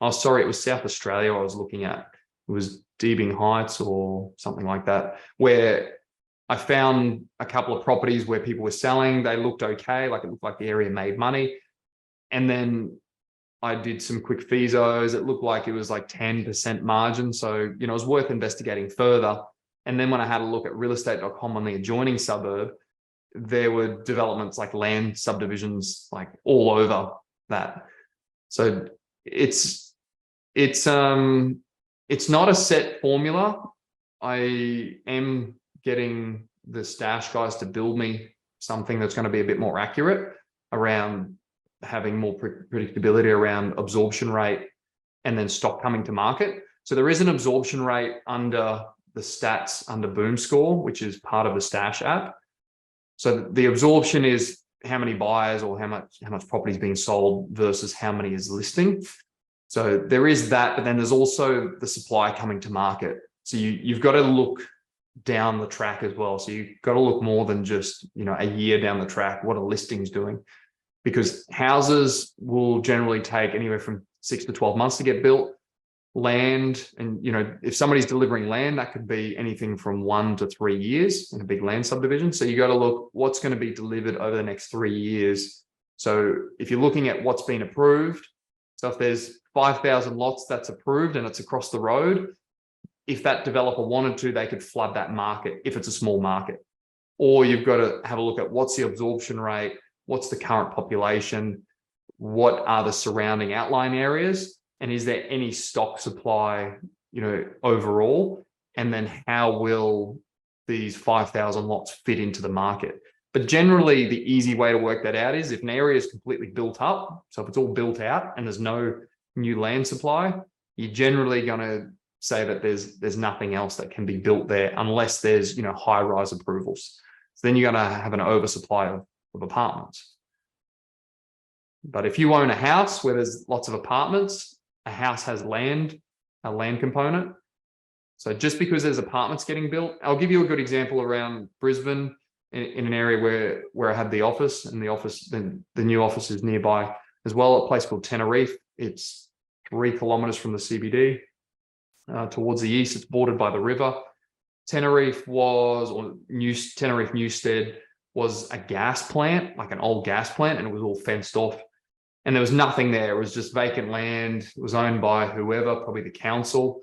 Oh, sorry, it was South Australia I was looking at. It was Deebing Heights or something like that, where I found a couple of properties where people were selling. They looked okay, like it looked like the area made money. And then I did some quick feesos. It looked like it was like 10% margin. So, it was worth investigating further. And then when I had a look at realestate.com on the adjoining suburb, there were developments like land subdivisions, like all over that. So it's not a set formula. I am getting the Stash guys to build me something that's going to be a bit more accurate around having more predictability around absorption rate and then stock coming to market. So there is an absorption rate under the stats under Boom Score, which is part of the Stash app. So the absorption is how many buyers or how much property is being sold versus how many is listing. So there is that, but then there's also the supply coming to market. So you've got to look down the track as well. So you've got to look more than just, a year down the track, what are listings doing? Because houses will generally take anywhere from 6 to 12 months to get built. Land, and if somebody's delivering land, that could be anything from 1 to 3 years in a big land subdivision. So you got to look what's going to be delivered over the next 3 years. So if you're looking at what's been approved, so if there's 5,000 lots that's approved and it's across the road, if that developer wanted to, they could flood that market if it's a small market. Or you've got to have a look at what's the absorption rate, what's the current population, what are the surrounding outlying areas, and is there any stock supply, overall? And then how will these 5,000 lots fit into the market? But generally, the easy way to work that out is if an area is completely built up, so if it's all built out and there's no new land supply, you're generally going to say that there's nothing else that can be built there unless there's, high-rise approvals. So then you're going to have an oversupply of apartments. But if you own a house where there's lots of apartments, a house has a land component. So just because there's apartments getting built, I'll give you a good example around Brisbane in an area where I had the office, and the new office is nearby as well, a place called Tenerife. It's 3 kilometers from the CBD. Towards the east, it's bordered by the river. Tenerife Newstead was a gas plant, like an old gas plant, and it was all fenced off. And there was nothing there. It was just vacant land. It was owned by whoever, probably the council.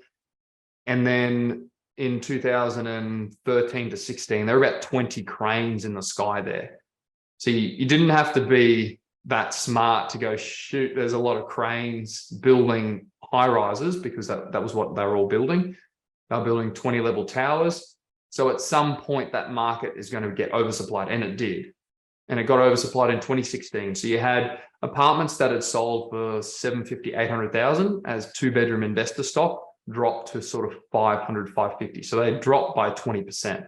And then in 2013 to 16, there were about 20 cranes in the sky there. So you didn't have to be that smart to go, shoot, there's a lot of cranes building high rises, because that was what they were all building. They were building 20-level towers. So at some point that market is going to get oversupplied, and it did. And it got oversupplied in 2016. So you had apartments that had sold for 750, 800,000 as 2-bedroom investor stock dropped to sort of 500, 550. So they dropped by 20%.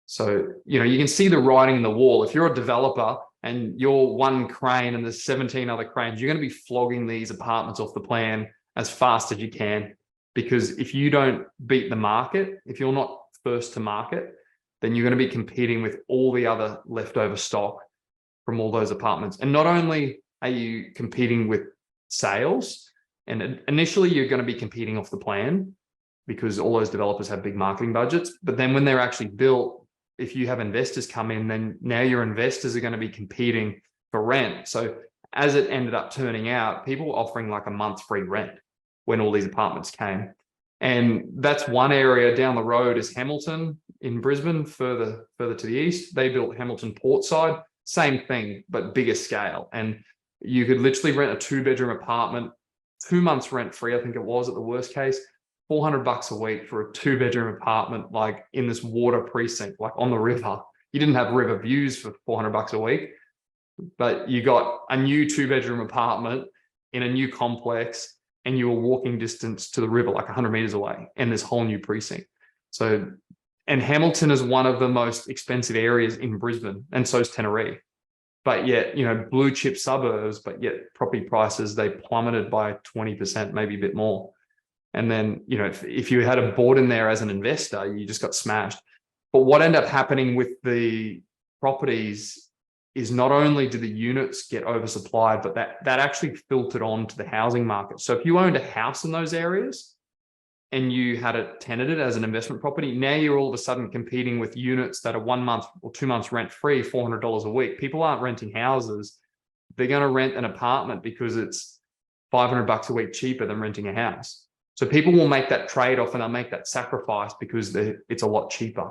So, you can see the writing in the wall. If you're a developer and you're one crane and there's 17 other cranes, you're going to be flogging these apartments off the plan as fast as you can. Because if you don't beat the market, if you're not first to market, then you're going to be competing with all the other leftover stock from all those apartments. And not only are you competing with sales, and initially you're going to be competing off the plan because all those developers have big marketing budgets. But then when they're actually built, if you have investors come in, then now your investors are going to be competing for rent. So as it ended up turning out, people were offering like a month free rent when all these apartments came. And that's one area. Down the road is Hamilton in Brisbane, further to the east. They built Hamilton Portside, same thing, but bigger scale. And you could literally rent a 2-bedroom apartment, 2 months rent free, I think it was at the worst case, $400 a week for a 2-bedroom apartment, like in this water precinct, like on the river. You didn't have river views for $400 a week, but you got a new 2-bedroom apartment in a new complex, and you were walking distance to the river, like 100 meters away, and this whole new precinct. So, and Hamilton is one of the most expensive areas in Brisbane, and so is Tenerife. But yet, blue chip suburbs, but yet property prices, they plummeted by 20%, maybe a bit more. And then, if you had bought in there as an investor, you just got smashed. But what ended up happening with the properties is not only do the units get oversupplied, but that actually filtered on to the housing market. So if you owned a house in those areas and you had it tenanted as an investment property, now you're all of a sudden competing with units that are 1 month or 2 months rent free, $400 a week. People aren't renting houses. They're going to rent an apartment because it's $500 a week cheaper than renting a house. So people will make that trade-off and they'll make that sacrifice because it's a lot cheaper.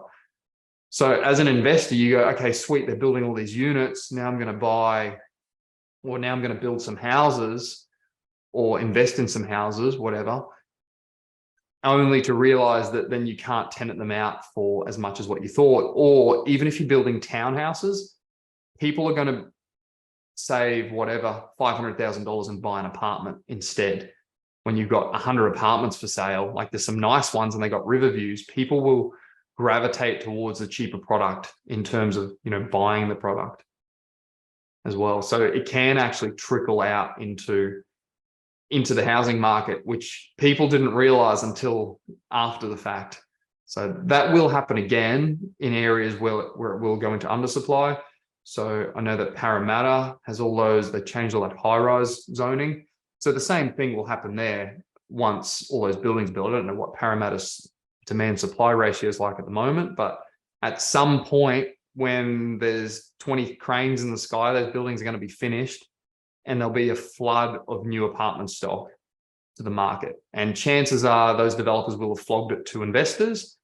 So as an investor, you go, okay, sweet, they're building all these units. Now I'm going to buy, or now I'm going to build some houses or invest in some houses, whatever, only to realize that then you can't tenant them out for as much as what you thought. Or even if you're building townhouses, people are going to save whatever, $500,000 and buy an apartment instead. When you've got 100 apartments for sale, like there's some nice ones and they got river views, people will gravitate towards a cheaper product in terms of, buying the product as well. So it can actually trickle out into the housing market, which people didn't realize until after the fact. So that will happen again in areas where it will go into undersupply. So I know that Parramatta has all those, they changed all that high-rise zoning. So the same thing will happen there once all those buildings built. I don't know what Parramatta's demand supply ratio is like at the moment, but at some point when there's 20 cranes in the sky, those buildings are going to be finished and there'll be a flood of new apartment stock to the market. And chances are those developers will have flogged it to investors,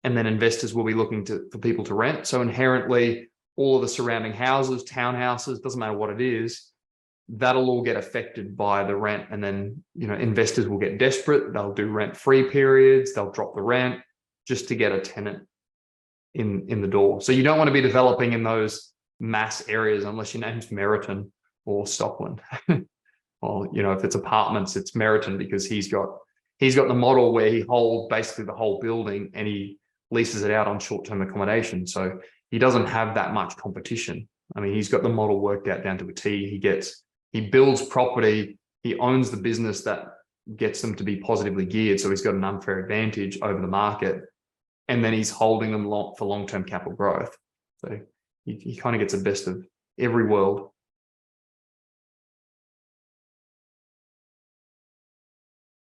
and then investors will be looking for people to rent. So inherently, all of the surrounding houses, townhouses, doesn't matter what it is, that'll all get affected by the rent. And then, investors will get desperate. They'll do rent-free periods. They'll drop the rent just to get a tenant in the door. So you don't want to be developing in those mass areas unless your name's Meriton or Stockland. Well, if it's apartments, it's Meriton because he's got the model where he holds basically the whole building and he leases it out on short-term accommodation. So he doesn't have that much competition. I mean, he's got the model worked out down to a T. He builds property, he owns the business that gets them to be positively geared. So he's got an unfair advantage over the market. And then he's holding them for long-term capital growth. So he kind of gets the best of every world.